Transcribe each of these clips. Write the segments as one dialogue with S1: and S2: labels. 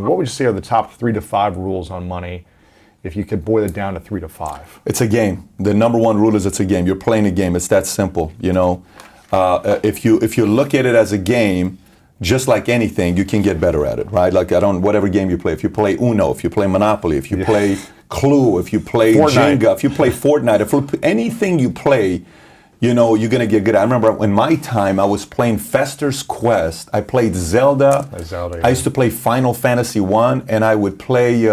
S1: What would you say are the top 3 to 5 rules on money if you could boil it down to 3 to 5?
S2: It's a game. The number one rule is it's a game. You're playing a game. It's that simple. If you look at it as a game, just like anything, you can get better at it, right? Like whatever game you play. If you play Uno, if you play Monopoly, if you play Clue, if you play Jenga, if you play Fortnite, if anything you play, you're going to get good. I remember in my time, I was playing Fester's Quest. I played Zelda. I used to play Final Fantasy 1, and I would play,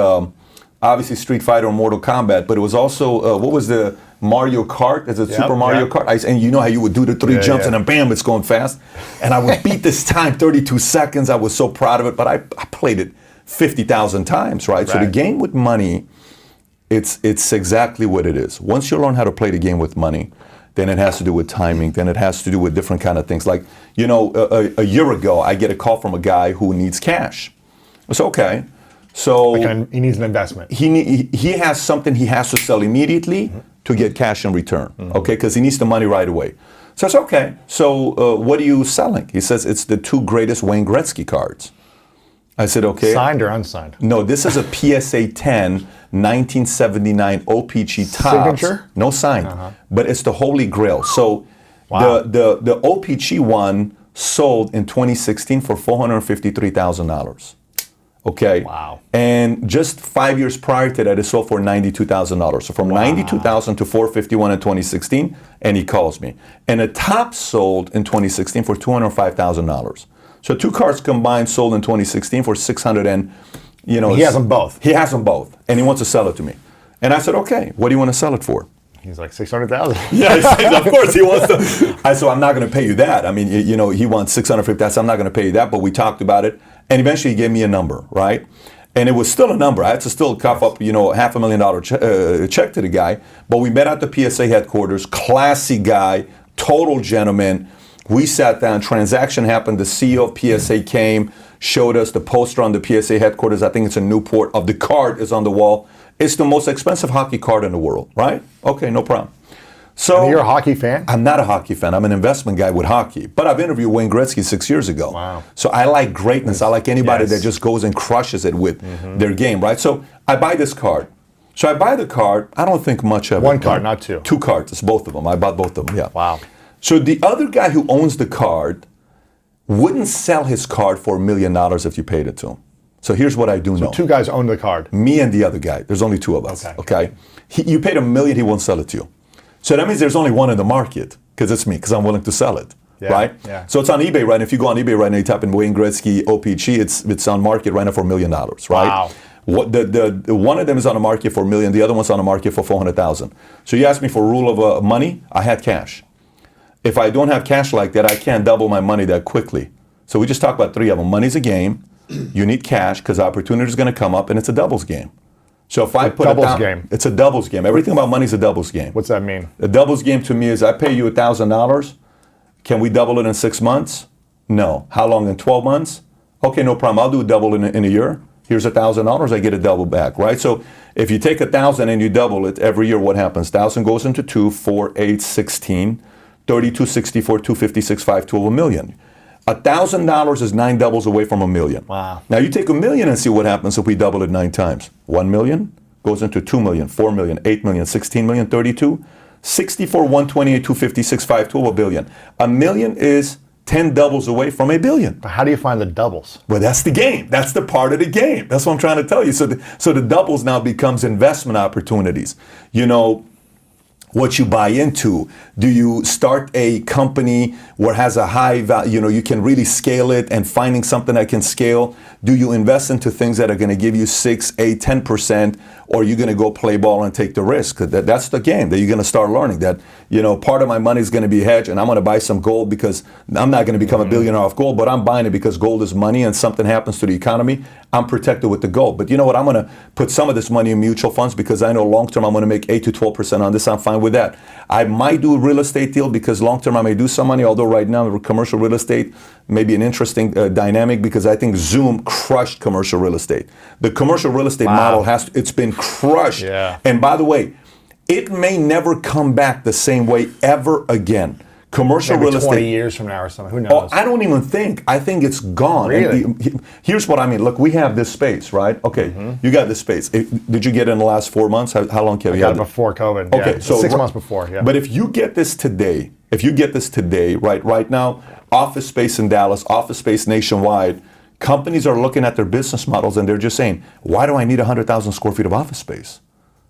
S2: obviously, Street Fighter or Mortal Kombat, but it was also, what was the Mario Kart? Is it Super Mario Kart? And you know how you would do the 3 jumps and then bam, it's going fast. And I would beat this time, 32 seconds. I was so proud of it, but I played it 50,000 times, right? So the game with money, it's exactly what it is. Once you learn how to play the game with money, then it has to do with timing, then it has to do with different kind of things. Like, a year ago, I get a call from a guy who needs cash. It's okay. So
S1: he needs an investment.
S2: He has something he has to sell immediately to get cash in return, okay? Because he needs the money right away. So it's okay. So what are you selling? He says, it's the 2 greatest Wayne Gretzky cards. I said, okay.
S1: Signed or unsigned?
S2: No, this is a PSA 10 1979 OPG Topps.
S1: Signature?
S2: No signed, but it's the Holy Grail. So the OPG one sold in 2016 for $453,000. Okay.
S1: Wow.
S2: And just 5 years prior to that, it sold for $92,000. So from $92,000 to $451 in 2016, and he calls me. And a top sold in 2016 for $205,000. So 2 cards combined sold in 2016 for $600 and,
S1: he has them both.
S2: He has them both, and he wants to sell it to me. And I said, okay, what do you want to sell it for?
S1: He's like, $600,000.
S2: Yeah, of course he wants to. I said, I'm not going to pay you that. I mean, he wants $650,000. I said, I'm not going to pay you that, but we talked about it. And eventually he gave me a number, right? And it was still a number. I had to still cough up, $500,000 check to the guy. But we met at the PSA headquarters, classy guy, total gentleman. We sat down, transaction happened. The CEO of PSA came, showed us the poster on the PSA headquarters. I think it's in Newport. Of the card is on the wall. It's the most expensive hockey card in the world, right? Okay, no problem. So
S1: and you're a hockey fan?
S2: I'm not a hockey fan. I'm an investment guy with hockey. But I've interviewed Wayne Gretzky 6 years ago.
S1: Wow.
S2: So I like greatness. I like anybody that just goes and crushes it with their game, right? So I buy this card. So I buy the card. I don't think much of it.
S1: 1 card, not 2.
S2: 2 cards. It's both of them. I bought both of them, yeah.
S1: Wow.
S2: So the other guy who owns the card wouldn't sell his card for $1 million if you paid it to him. So here's what I do know.
S1: 2 guys own the card.
S2: Me and the other guy. There's only 2 of us, okay? You paid $1 million, he won't sell it to you. So that means there's only one in the market, because it's me, because I'm willing to sell it, right?
S1: Yeah.
S2: So it's on eBay right now. If you go on eBay right now, you type in Wayne Gretzky OPG, it's on market right now for $1 million, right?
S1: Wow.
S2: The one of them is on the market for $1 million, the other one's on the market for $400,000. So you asked me for a rule of money, I had cash. If I don't have cash like that, I can't double my money that quickly. So we just talked about 3 of them. Money's a game, you need cash, because opportunity is going to come up, and it's a doubles game. So if I put
S1: doubles game.
S2: It's a doubles game. Everything about money is a doubles game.
S1: What's that mean?
S2: A doubles game to me is I pay you $1,000. Can we double it in 6 months? No. How long? In 12 months? Okay, no problem. I'll do a double in a year. Here's $1,000. I get a double back, right? So if you take 1,000 and you double it every year, what happens? 1,000 goes into 2, 4, 8, 16, 32, 64, 256, 5, 12, $1 million. $1,000 is 9 doubles away from $1 million.
S1: Wow.
S2: Now you take $1 million and see what happens if we double it 9 times. 1 million goes into 2 million, 4 million, 8 million, 16 million, 32, 64, 128, 256, 5, 12, $1 billion. $1 million is 10 doubles away from $1 billion.
S1: But how do you find the doubles?
S2: Well, that's the game. That's the part of the game. That's what I'm trying to tell you. So the doubles now becomes investment opportunities. What you buy into. Do you start a company where it has a high value, you can really scale it, and finding something that can scale? Do you invest into things that are going to give you 6, 8, 10%, or are you going to go play ball and take the risk? That's the game that you're going to start learning that, part of my money is going to be hedged, and I'm going to buy some gold because I'm not going to become a billionaire off gold, but I'm buying it because gold is money, and something happens to the economy, I'm protected with the gold. But you know what? I'm going to put some of this money in mutual funds because I know long term I'm going to make 8 to 12% on this. I'm fine with that. I might do a real estate deal because long term I may do some money, although right now commercial real estate may be an interesting dynamic because I think Zoom crushed commercial real estate. The commercial real estate model it's been crushed.
S1: Yeah.
S2: And by the way, it may never come back the same way ever again. Commercial
S1: Maybe
S2: real
S1: 20
S2: estate.
S1: years from now or something. Who
S2: Oh,
S1: knows?
S2: I don't even think. I think it's gone.
S1: Really?
S2: And here's what I mean. Look, we have this space, right? Okay, you got this space. Did you get it in the last 4 months? How long have you
S1: Got
S2: had
S1: it
S2: it?
S1: before COVID.
S2: Okay,
S1: Yeah.
S2: so
S1: 6 months before. Yeah.
S2: But if you get this today, right now, office space in Dallas, office space nationwide, companies are looking at their business models and they're just saying, why do I need 100,000 square feet of office space?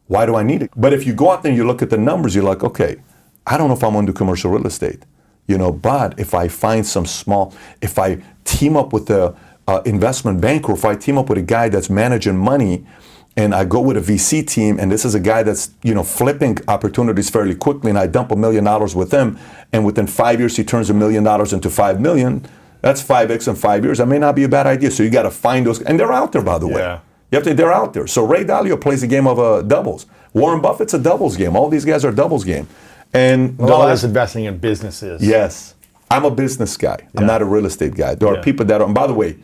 S2: Why do I need it? But if you go out there and you look at the numbers, you're like, okay, I don't know if I'm going to do commercial real estate, but if I find if I team up with a investment banker, if I team up with a guy that's managing money, and I go with a VC team, and this is a guy that's flipping opportunities fairly quickly, and I dump $1 million with him, and within 5 years he turns $1 million into $5 million. That's 5x in 5 years. That may not be a bad idea. So you got to find those, and they're out there, by the way.
S1: Yeah.
S2: They're out there. So Ray Dalio plays a game of doubles. Warren Buffett's a doubles game. All these guys are doubles game. And
S1: A lot of us investing in businesses.
S2: yes, I'm a business guy. I'm not a real estate guy. There are people that are, and by the way,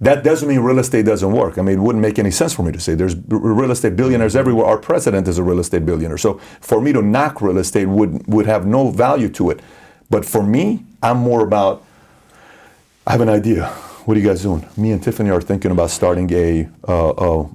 S2: that doesn't mean real estate doesn't work. I mean, it wouldn't make any sense for me to say there's real estate billionaires everywhere. Our president is a real estate billionaire. So for me to knock real estate would have no value to it. But for me, I'm more about, I have an idea. What are you guys doing? Me and Tiffany are thinking about starting a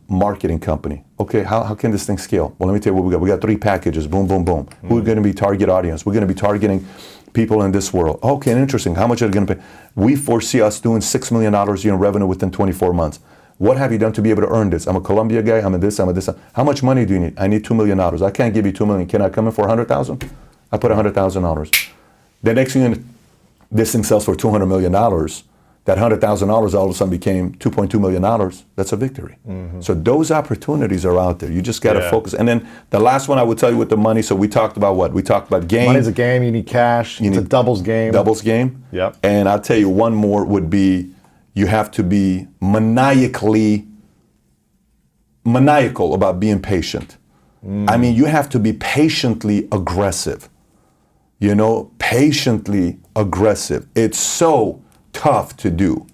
S2: marketing company. Okay, how can this thing scale? Well, let me tell you what we got. We got 3 packages. Boom, boom, boom. Who are going to be target audience? We're going to be targeting people in this world. Okay, interesting. How much are they going to pay? We foresee us doing $6 million in revenue within 24 months. What have you done to be able to earn this? I'm a Columbia guy. I'm a this. I'm a this. How much money do you need? I need $2 million. I can't give you $2 million. Can I come in for $100,000? I put $100,000. The next thing, this thing sells for $200 million. That $100,000 all of a sudden became $2.2 million. That's a victory. So those opportunities are out there. You just got to focus. And then the last one I would tell you with the money. So we talked about what? We talked about game.
S1: Money's a game. You need cash. It's a doubles game.
S2: Doubles game.
S1: Yep.
S2: And I'll tell you one more would be you have to be maniacal about being patient. I mean, you have to be patiently aggressive. Patiently aggressive. It's so tough to do.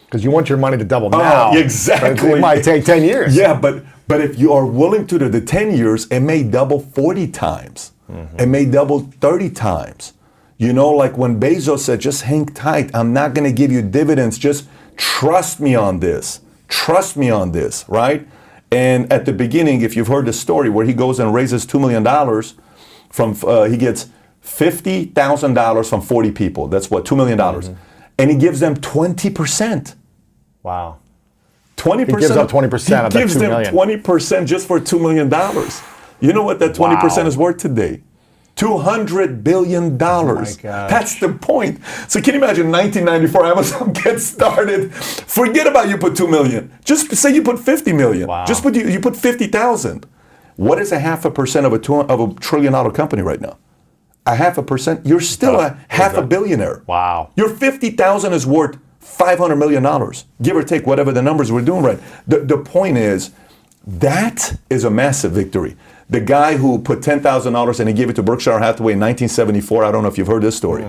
S1: Because you want your money to double now.
S2: Exactly.
S1: But it might take 10 years.
S2: Yeah, but if you are willing to do the 10 years, it may double 40 times. It may double 30 times. Like when Bezos said, just hang tight. I'm not going to give you dividends. Just trust me on this. Trust me on this, right? And at the beginning, if you've heard the story where he goes and raises $2 million he gets $50,000 from 40 people. That's what, $2 million. And he gives them 20%.
S1: Wow.
S2: 20%.
S1: He gives up 20% of that $2 million.
S2: He gives them 20% just for $2 million. You know what that 20% is worth today? $200 billion.
S1: Oh my gosh.
S2: That's the point. So can you imagine 1994 Amazon gets started? Forget about you put $2 million. Just say you put $50 million.
S1: Wow.
S2: Just you put 50,000. What is 0.5% of a $1 trillion company right now? 0.5%. You're still half a billionaire.
S1: Wow.
S2: Your 50,000 is worth $500 million, give or take whatever the numbers we're doing right. The point is, that is a massive victory. The guy who put $10,000 and he gave it to Berkshire Hathaway in 1974, I don't know if you've heard this story.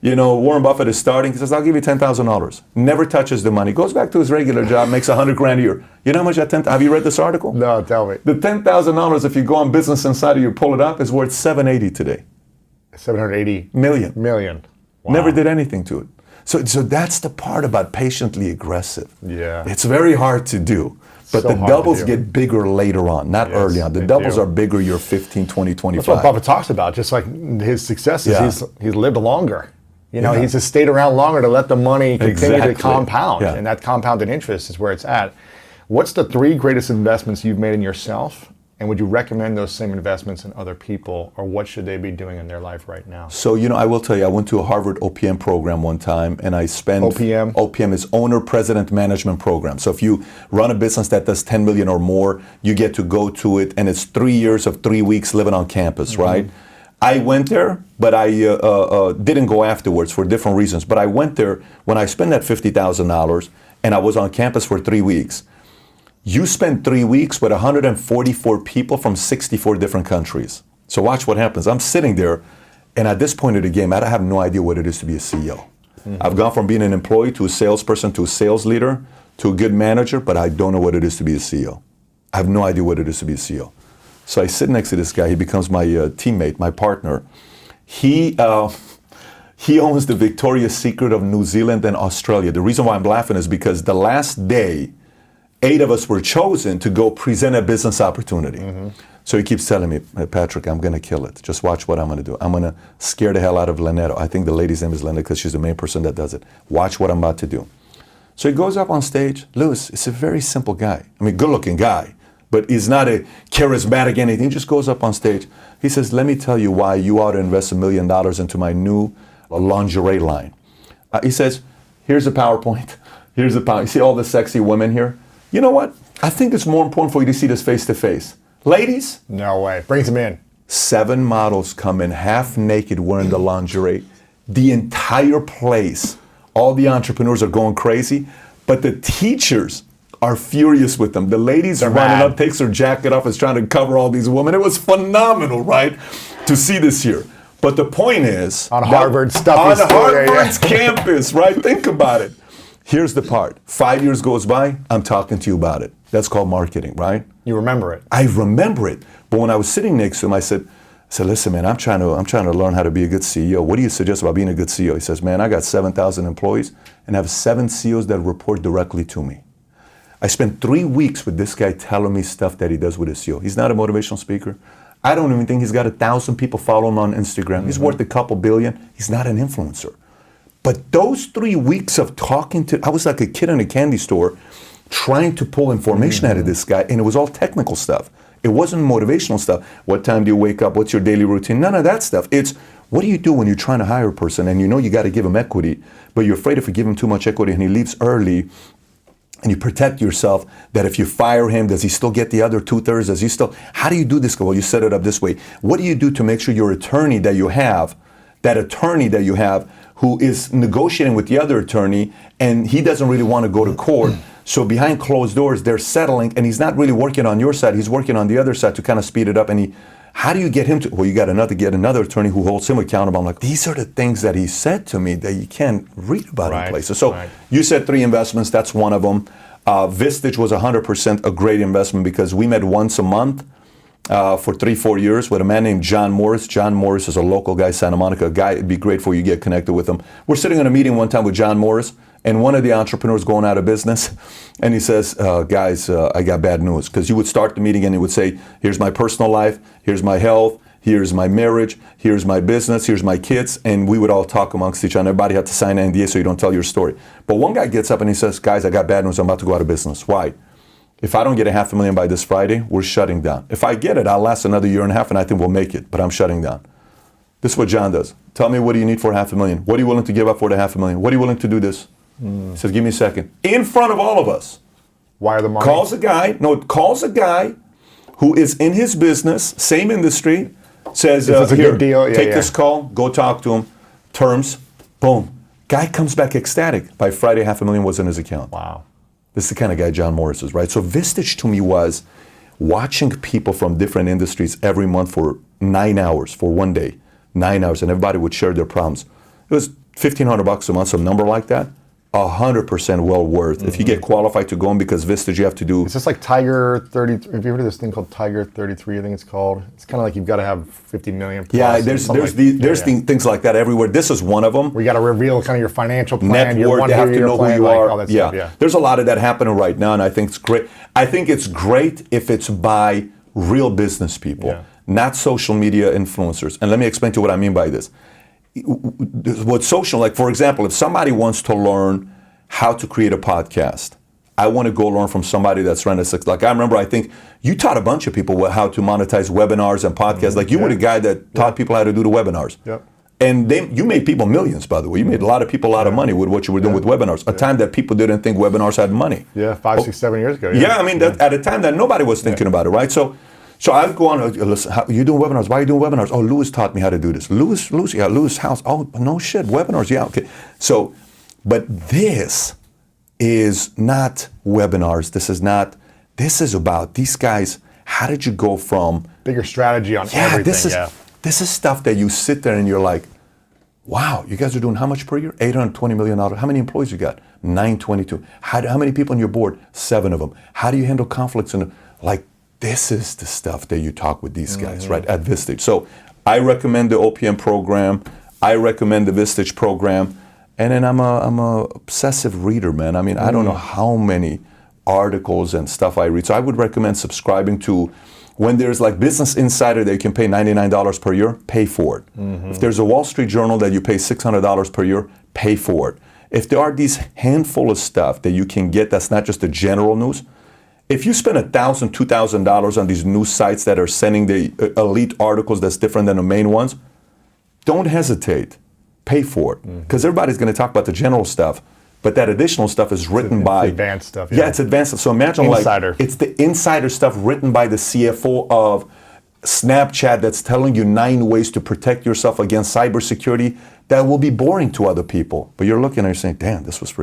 S2: Warren Buffett is starting, he says, I'll give you $10,000. Never touches the money. Goes back to his regular job, makes $100,000 a year. You know how much that have you read this article?
S1: No, tell me.
S2: The $10,000, if you go on Business Insider, you pull it up, is worth $780 today.
S1: 780
S2: million.
S1: Wow.
S2: Never did anything to it. So that's the part about patiently aggressive.
S1: Yeah.
S2: It's very hard to do. But
S1: So
S2: the
S1: hard to
S2: doubles
S1: do.
S2: get bigger later on, not early on. The
S1: they
S2: doubles
S1: do.
S2: are bigger, you're 15, 20, 25.
S1: That's what Buffett talks about. Just like his successes,
S2: Yeah.
S1: he's lived longer.
S2: Yeah.
S1: He's just stayed around longer to let the money continue
S2: Exactly.
S1: to compound.
S2: Yeah.
S1: And that compounded interest is where it's at. What's the 3 greatest investments you've made in yourself? And would you recommend those same investments in other people, or what should they be doing in their life right now?
S2: So, I will tell you, I went to a Harvard OPM program one time, and I spent...
S1: OPM?
S2: OPM is Owner President Management Program. So if you run a business that does 10 million or more, you get to go to it, and it's 3 years of 3 weeks living on campus, right? I went there, but I didn't go afterwards for different reasons. But I went there when I spent that $50,000, and I was on campus for 3 weeks. You spend 3 weeks with 144 people from 64 different countries. So watch what happens. I'm sitting there, and at this point of the game, I have no idea what it is to be a CEO. I've gone from being an employee to a salesperson to a sales leader to a good manager, but I don't know what it is to be a CEO. I have no idea what it is to be a CEO. So I sit next to this guy. He becomes my teammate, my partner. He owns the Victoria's Secret of New Zealand and Australia. The reason why I'm laughing is because the last day, 8 of us were chosen to go present a business opportunity. So he keeps telling me, Patrick, I'm going to kill it. Just watch what I'm going to do. I'm going to scare the hell out of Lynette. I think the lady's name is Lynette because she's the main person that does it. Watch what I'm about to do. So he goes up on stage. Louis, it's a very simple guy. I mean, good-looking guy, but he's not a charismatic anything. He just goes up on stage. He says, let me tell you why you ought to invest $1 million into my new lingerie line. He says, here's a PowerPoint. Here's a PowerPoint. You see all the sexy women here? You know what? I think it's more important for you to see this face to face. Ladies?
S1: No way. Brings him in.
S2: 7 models come in half naked wearing the lingerie. The entire place, all the entrepreneurs are going crazy, but the teachers are furious with them. The ladies are running up, takes her jacket off, is trying to cover all these women. It was phenomenal, right? To see this here. But the point is,
S1: on Harvard's
S2: campus, right? Think about it. Here's the part. 5 years goes by, I'm talking to you about it. That's called marketing, right?
S1: You remember it.
S2: I remember it. But when I was sitting next to him, I said, listen, man, I'm trying to learn how to be a good CEO. What do you suggest about being a good CEO? He says, man, I got 7,000 employees and have 7 CEOs that report directly to me. I spent 3 weeks with this guy telling me stuff that he does with his CEO. He's not a motivational speaker. I don't even think he's got 1,000 people following him on Instagram. He's worth a couple billion. He's not an influencer. But those 3 weeks of talking to, I was like a kid in a candy store trying to pull information out of this guy, and it was all technical stuff. It wasn't motivational stuff. What time do you wake up? What's your daily routine? None of that stuff. It's what do you do when you're trying to hire a person and you know you got to give him equity, but you're afraid if you give him too much equity and he leaves early, and you protect yourself that if you fire him, does he still get the other 2/3? Does he still, how do you do this? Well, you set it up this way. What do you do to make sure your attorney that you have, who is negotiating with the other attorney and he doesn't really want to go to court, so behind closed doors, they're settling and he's not really working on your side, he's working on the other side to kind of speed it up. And how do you get him to, well, you got to get another attorney who holds him accountable. I'm like, these are the things that he said to me that you can't read about in places. So you said 3 investments, that's one of them. Vistage was 100% a great investment because we met once a month for 3-4 years with a man named John Morris. John Morris is a local guy, Santa Monica, a guy, it'd be great for you to get connected with him. We're sitting in a meeting one time with John Morris, and one of the entrepreneurs going out of business, and he says, guys, I got bad news. Because you would start the meeting and he would say, here's my personal life, here's my health, here's my marriage, here's my business, here's my kids, and we would all talk amongst each other. Everybody had to sign an NDA so you don't tell your story. But one guy gets up and he says, guys, I got bad news, I'm about to go out of business. Why? If I don't get $500,000 by this Friday, we're shutting down. If I get it, I'll last another 1.5 years and I think we'll make it, but I'm shutting down. This is what John does. Tell me, what do you need for $500,000? What are you willing to give up for the $500,000? What are you willing to do this? He says, give me a second. In front of all of us.
S1: Wire the money.
S2: Calls a guy who is in his business, same industry, says,
S1: a
S2: here,
S1: good deal?
S2: take this call, go talk to him, terms, boom. Guy comes back ecstatic. By Friday, $500,000 was in his account.
S1: Wow.
S2: This is the kind of guy John Morris is, right? So Vistage to me was watching people from different industries every month for 9 hours, for one day, 9 hours, and everybody would share their problems. It was $1,500 a month, some number like that. 100% well worth. If you get qualified to go in, because Vistage you have to do.
S1: It's just like Tiger 30. Have you heard of this thing called Tiger 33? I think it's called. It's kind of like you've got to have 50 million. Plus,
S2: yeah, there's things like that everywhere. This is one of them.
S1: We got to reveal kind of your financial plan,
S2: net
S1: your
S2: worth. They have to know who you are.
S1: All that stuff, yeah.
S2: There's a lot of that happening right now, and I think it's great. I think it's great if it's by real business people, not social media influencers. And let me explain to you what I mean by this. What's social, like for example, if somebody wants to learn how to create a podcast, I want to go learn from somebody that's running a, like I remember, I think you taught a bunch of people how to monetize webinars and podcasts. Like you were the guy that taught people how to do the webinars.
S1: Yep.
S2: And you made people millions, by the way. You made a lot of people a lot of money with what you were doing with webinars. A time that people didn't think webinars had money.
S1: Yeah, 5, 6, 7 years ago.
S2: Yeah, I mean, at a time that nobody was thinking about it, right? So I'd go on, listen, you doing webinars? Why are you doing webinars? Oh, Louis taught me how to do this. Louis House. Oh, no shit, webinars, yeah, okay. So, but this is not webinars. This is about these guys. How did you go from
S1: bigger strategy on everything?
S2: This is stuff that you sit there and you're like, wow, you guys are doing how much per year? $820 million. How many employees you got? 922. How many people on your board? 7 of them. How do you handle conflicts? And like, this is the stuff that you talk with these guys, right, at Vistage. So I recommend the OPM program. I recommend the Vistage program. And then I'm a obsessive reader, man. I mean, I don't know how many articles and stuff I read. So I would recommend subscribing to, when there's like Business Insider that you can pay $99 per year, pay for it. If there's a Wall Street Journal that you pay $600 per year, pay for it. If there are these handful of stuff that you can get that's not just the general news, if you spend $1,000, $2,000 on these news sites that are sending the elite articles that's different than the main ones, don't hesitate. Pay for it. Because everybody's going to talk about the general stuff, but that additional stuff is written by
S1: advanced stuff.
S2: Yeah, it's advanced stuff. So imagine
S1: Insider.
S2: like it's the insider stuff written by the CFO of Snapchat that's telling you 9 ways to protect yourself against cybersecurity that will be boring to other people. But you're looking and you're saying, damn, this was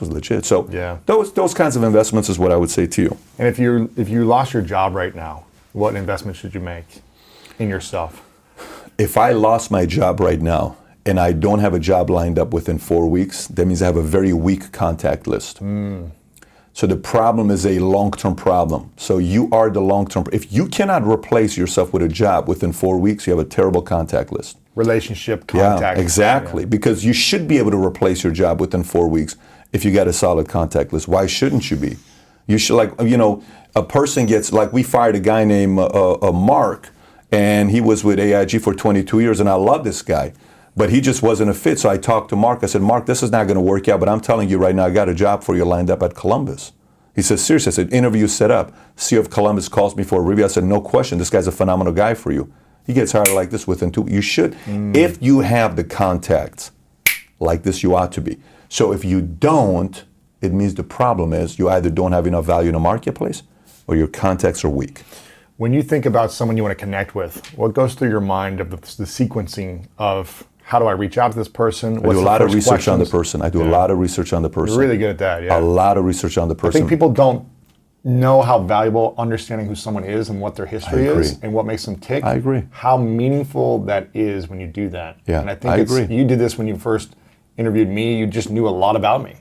S2: legit. So those kinds of investments is what I would say to you.
S1: And if you lost your job right now, what investment should you make in yourself?
S2: If I lost my job right now and I don't have a job lined up within 4 weeks, that means I have a very weak contact list. So the problem is a long-term problem. So you are the long-term. If you cannot replace yourself with a job within 4 weeks, you have a terrible contact list.
S1: Relationship, contact.
S2: Yeah, exactly. Yeah. Because you should be able to replace your job within 4 weeks if you got a solid contact list. Why shouldn't you be? You should, like, you know, a person gets, like we fired a guy named Mark, and he was with AIG for 22 years, and I love this guy. But he just wasn't a fit, so I talked to Mark. I said, Mark, this is not going to work out, but I'm telling you right now, I got a job for you lined up at Columbus. He said, seriously? I said, interview set up. CEO of Columbus calls me for a review. I said, no question, this guy's a phenomenal guy for you. He gets hired like this within 2 weeks. You should. If you have the contacts like this, you ought to be. So if you don't, it means the problem is you either don't have enough value in the marketplace or your contacts are weak.
S1: When you think about someone you want to connect with, what goes through your mind of the sequencing of how do I reach out to this person?
S2: I do a lot of research on the person. I do a lot of research on the person.
S1: You're really good at that, yeah.
S2: A lot of research on the person.
S1: I think people don't know how valuable understanding who someone is and what their history is and what makes them tick.
S2: I agree.
S1: How meaningful that is when you do that.
S2: Yeah,
S1: and I think you did this when you first interviewed me. You just knew a lot about me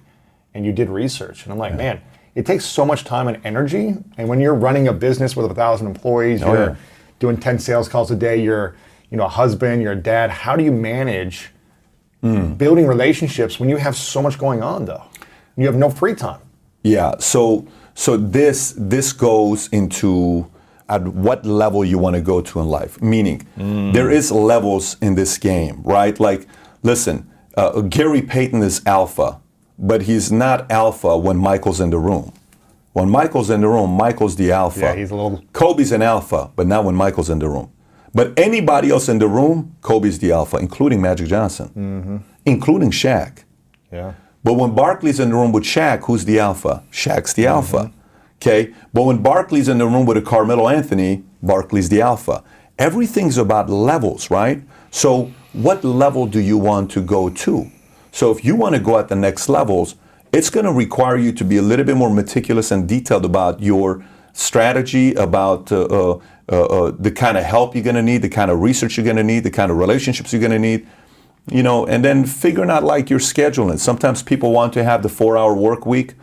S1: and you did research. And I'm like, man, it takes so much time and energy. And when you're running a business with 1,000 employees, you're doing 10 sales calls a day, you're a husband, you're a dad. How do you manage building relationships when you have so much going on, though? You have no free time.
S2: Yeah. So this goes into at what level you want to go to in life. Meaning, there is levels in this game, right? Like, listen, Gary Payton is alpha, but he's not alpha when Michael's in the room. When Michael's in the room, Michael's the alpha.
S1: Yeah, he's a little.
S2: Kobe's an alpha, but not when Michael's in the room. But anybody else in the room, Kobe's the alpha, including Magic Johnson, including Shaq.
S1: Yeah.
S2: But when Barkley's in the room with Shaq, who's the alpha? Shaq's the alpha. Okay? But when Barkley's in the room with a Carmelo Anthony, Barkley's the alpha. Everything's about levels, right? So what level do you want to go to? So if you want to go at the next levels, it's going to require you to be a little bit more meticulous and detailed about your strategy, about the kind of help you're going to need, the kind of research you're going to need, the kind of relationships you're going to need, you know, and then figuring out like your scheduling. Sometimes people want to have the 4-hour work week.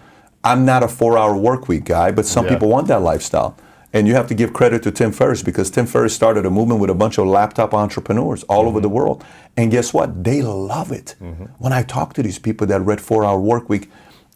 S2: I'm not a 4-hour work week guy, but some people want that lifestyle. And you have to give credit to Tim Ferriss because Tim Ferriss started a movement with a bunch of laptop entrepreneurs all over the world. And guess what? They love it. When I talk to these people that read 4-hour work week,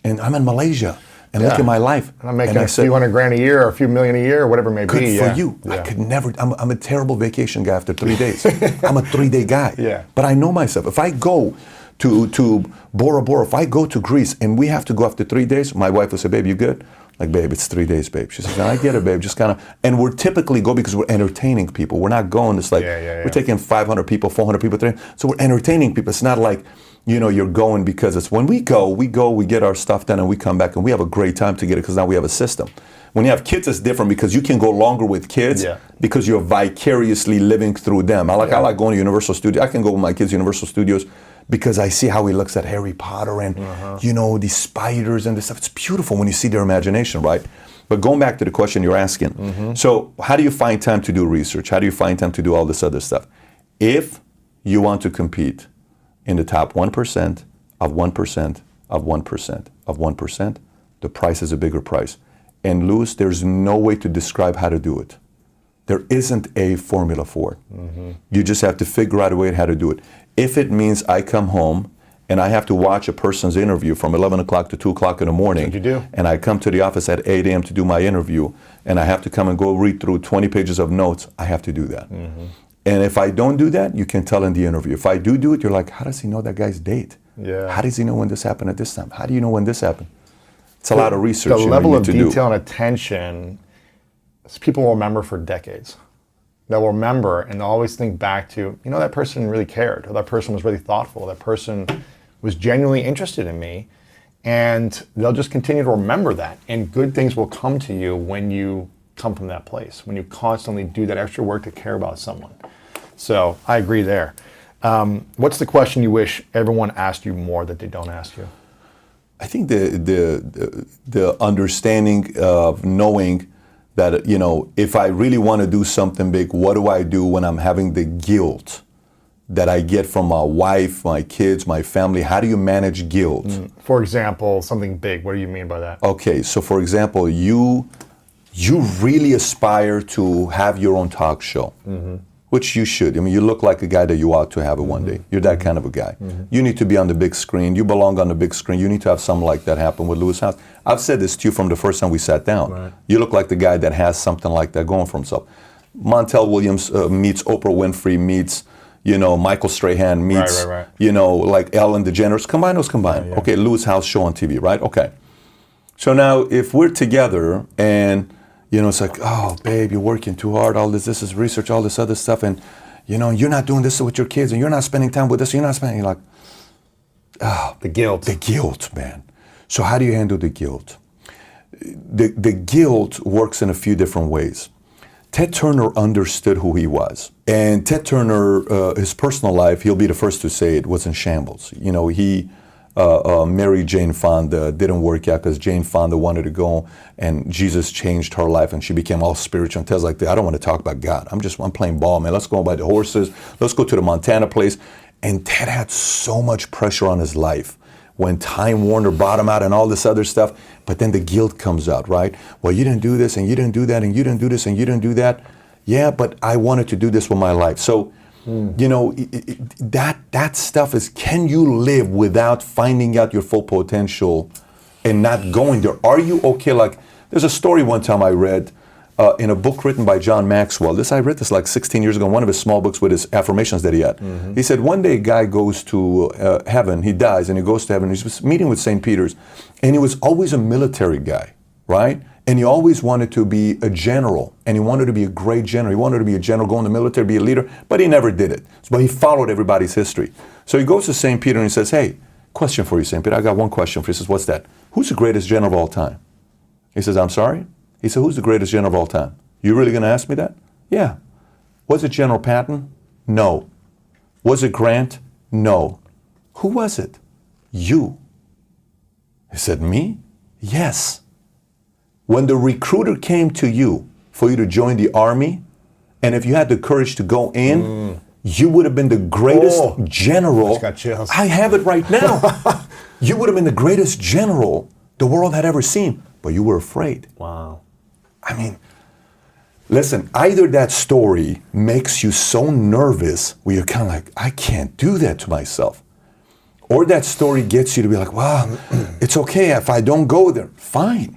S2: and I'm in Malaysia, and look at my life.
S1: And I'm making a few $100 grand a year or a few million a year or whatever it may
S2: good
S1: be.
S2: Good for you. I could never, I'm a terrible vacation guy after 3 days. I'm a 3-day guy. But I know myself. If I go to Bora Bora, if I go to Greece and we have to go after 3 days, my wife will say, babe, you good? Like, babe, it's 3 days, babe. She says, I get it, babe. Just kind of, and we're typically go because we're entertaining people. We're not going, it's like, we're taking 500 people, 400 people, so we're entertaining people. It's not like, you know, you're going because it's when we go, we get our stuff done and we come back and we have a great time together because now we have a system. When you have kids, it's different because you can go longer with kids because you're vicariously living through them. I like going to Universal Studios. I can go with my kids to Universal Studios because I see how he looks at Harry Potter and, you know, these spiders and this stuff. It's beautiful when you see their imagination, right? But going back to the question you're asking, so how do you find time to do research? How do you find time to do all this other stuff? If you want to compete in the top 1% of 1% of 1% of 1%, the price is a bigger price. And Louis, there's no way to describe how to do it. There isn't a formula for it. You just have to figure out a way how to do it. If it means I come home and I have to watch a person's interview from 11 o'clock to 2 o'clock in the morning,
S1: That's what you do.
S2: and I come to the office at 8 a.m. to do my interview, and I have to come and go read through 20 pages of notes, I have to do that. And if I don't do that, you can tell in the interview. If I do it, you're like, how does he know that guy's date?
S1: Yeah.
S2: How does he know when this happened at this time? How do you know when this happened? It's a lot of research.
S1: The level
S2: you
S1: of
S2: need to
S1: detail
S2: do.
S1: and attention, people will remember for decades. They'll remember and they'll always think back to, that person really cared, or that person was really thoughtful, that person was genuinely interested in me, and they'll just continue to remember that. And good things will come to you when you come from that place, when you constantly do that extra work to care about someone. So I agree there. What's the question you wish everyone asked you more that they don't ask you?
S2: I think the understanding of knowing that, if I really want to do something big, what do I do when I'm having the guilt that I get from my wife, my kids, my family? How do you manage guilt?
S1: For example, something big. What do you mean by that?
S2: Okay, so for example, you really aspire to have your own talk show, which you should. I mean, you look like a guy that you ought to have it one day. You're that kind of a guy. You need to be on the big screen. You belong on the big screen. You need to have something like that happen with Lewis House. I've said this to you from the first time we sat down.
S1: Right.
S2: You look like the guy that has something like that going for himself. Montel Williams meets Oprah Winfrey, meets Michael Strahan, meets
S1: Right.
S2: like Ellen DeGeneres. Combine those.
S1: Yeah.
S2: Okay, Lewis House show on TV, right? Okay. So now if we're together and it's like, oh, babe, you're working too hard. All this is research, all this other stuff, and you're not doing this with your kids, and you're not spending time with this. You're not spending. You're like,
S1: The guilt.
S2: the guilt, man. So how do you handle the guilt? The guilt works in a few different ways. Ted Turner understood who he was, and Ted Turner, his personal life, he'll be the first to say it, was in shambles. He married Jane Fonda, didn't work out because Jane Fonda wanted to go, and Jesus changed her life, and she became all spiritual. And Ted's like, I don't want to talk about God. I'm playing ball, man. Let's go by the horses. Let's go to the Montana place. And Ted had so much pressure on his life when Time Warner bought him out and all this other stuff. But then the guilt comes out, right? Well, you didn't do this, and you didn't do that, and you didn't do this, and you didn't do that. Yeah, but I wanted to do this with my life. So that stuff is, can you live without finding out your full potential and not going there? Are you okay? Like, there's a story one time I read in a book written by John Maxwell. I read this like 16 years ago, one of his small books with his affirmations that he had. He said one day a guy goes to heaven, he dies, and he goes to heaven. He was meeting with St. Peter's, and he was always a military guy, right? And he always wanted to be a general, and he wanted to be a great general. He wanted to be a general, go in the military, be a leader, but he never did it. But he followed everybody's history. So he goes to St. Peter and he says, hey, question for you, St. Peter. I got one question for you. He says, what's that? Who's the greatest general of all time? He says, I'm sorry? He said, who's the greatest general of all time? You really going to ask me that? Yeah. Was it General Patton? No. Was it Grant? No. Who was it? You. He said, me? Yes. When the recruiter came to you for you to join the army, and if you had the courage to go in, you would have been the greatest general.
S1: Just got chills.
S2: I have it right now. You would have been the greatest general the world had ever seen, but you were afraid.
S1: Wow.
S2: I mean, listen, either that story makes you so nervous where you're kind of like, I can't do that to myself. Or that story gets you to be like, wow, it's okay if I don't go there. Fine.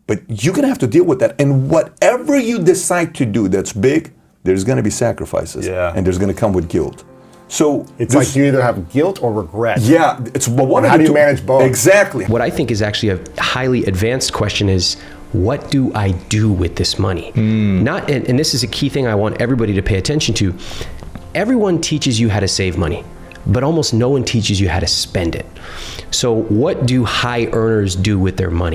S2: But you're going to have to deal with that. And whatever you decide to do that's big, there's going to be sacrifices.
S1: Yeah.
S2: And there's going to come with guilt. So
S1: It's like you either have guilt or regret.
S2: Yeah. It's one.
S1: How do you manage both?
S2: Exactly.
S3: What I think is actually a highly advanced question is, what do I do with this money? Not, and this is a key thing I want everybody to pay attention to. Everyone teaches you how to save money, but almost no one teaches you how to spend it. So what do high earners do with their money?